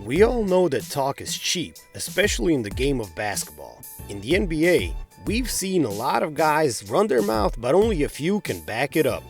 We all know that talk is cheap, especially in the game of basketball. In the NBA, we've seen a lot of guys run their mouth, but only a few can back it up.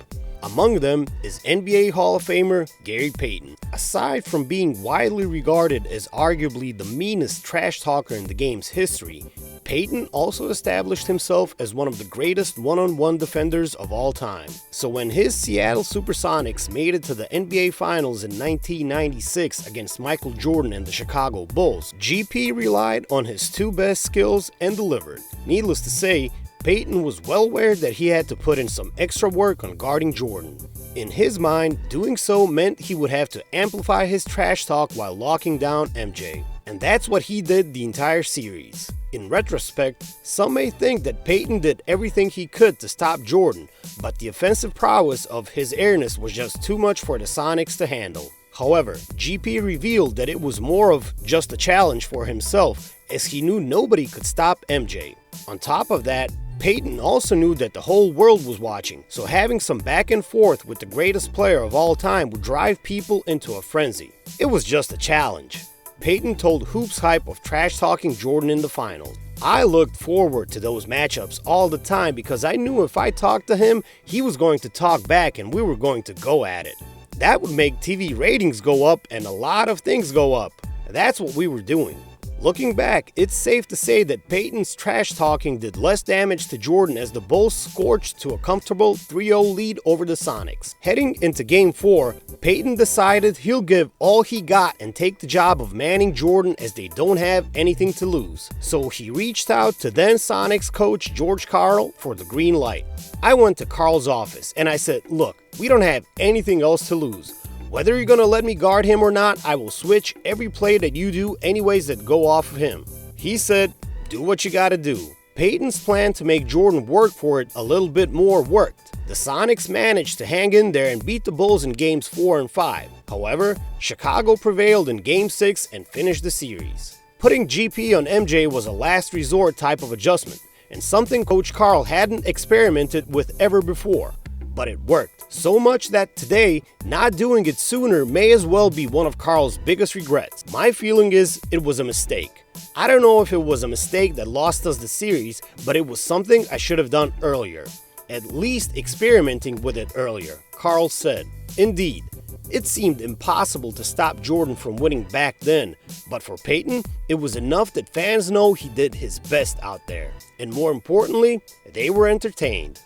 Among them is NBA Hall of Famer Gary Payton. Aside from being widely regarded as arguably the meanest trash talker in the game's history, Payton also established himself as one of the greatest one-on-one defenders of all time. So when his Seattle Supersonics made it to the NBA Finals in 1996 against Michael Jordan and the Chicago Bulls, GP relied on his two best skills and delivered. Needless to say, Payton was well aware that he had to put in some extra work on guarding Jordan. In his mind, doing so meant he would have to amplify his trash talk while locking down MJ. And that's what he did the entire series. In retrospect, some may think that Payton did everything he could to stop Jordan, but the offensive prowess of his airness was just too much for the Sonics to handle. However, GP revealed that it was more of just a challenge for himself, as he knew nobody could stop MJ. On top of that, Payton also knew that the whole world was watching, so having some back and forth with the greatest player of all time would drive people into a frenzy. It was just a challenge. Payton told Hoops Hype of trash talking Jordan in the finals. I looked forward to those matchups all the time because I knew if I talked to him, he was going to talk back and we were going to go at it. That would make TV ratings go up and a lot of things go up. That's what we were doing. Looking back, it's safe to say that Payton's trash talking did less damage to Jordan as the Bulls scorched to a comfortable 3-0 lead over the Sonics. Heading into Game 4, Payton decided he'll give all he got and take the job of manning Jordan as they don't have anything to lose. So he reached out to then Sonics coach George Karl for the green light. I went to Karl's office and I said, "Look, we don't have anything else to lose. Whether you're gonna let me guard him or not, I will switch every play that you do anyways that go off of him." He said, "Do what you gotta do." Payton's plan to make Jordan work for it a little bit more worked. The Sonics managed to hang in there and beat the Bulls in games 4 and 5. However, Chicago prevailed in game 6 and finished the series. Putting GP on MJ was a last resort type of adjustment, and something Coach Karl hadn't experimented with ever before. But it worked, so much that today, not doing it sooner may as well be one of Karl's biggest regrets. My feeling is it was a mistake. I don't know if it was a mistake that lost us the series, but it was something I should have done earlier. At least experimenting with it earlier, Karl said. Indeed, it seemed impossible to stop Jordan from winning back then, but for Payton, it was enough that fans know he did his best out there. And more importantly, they were entertained.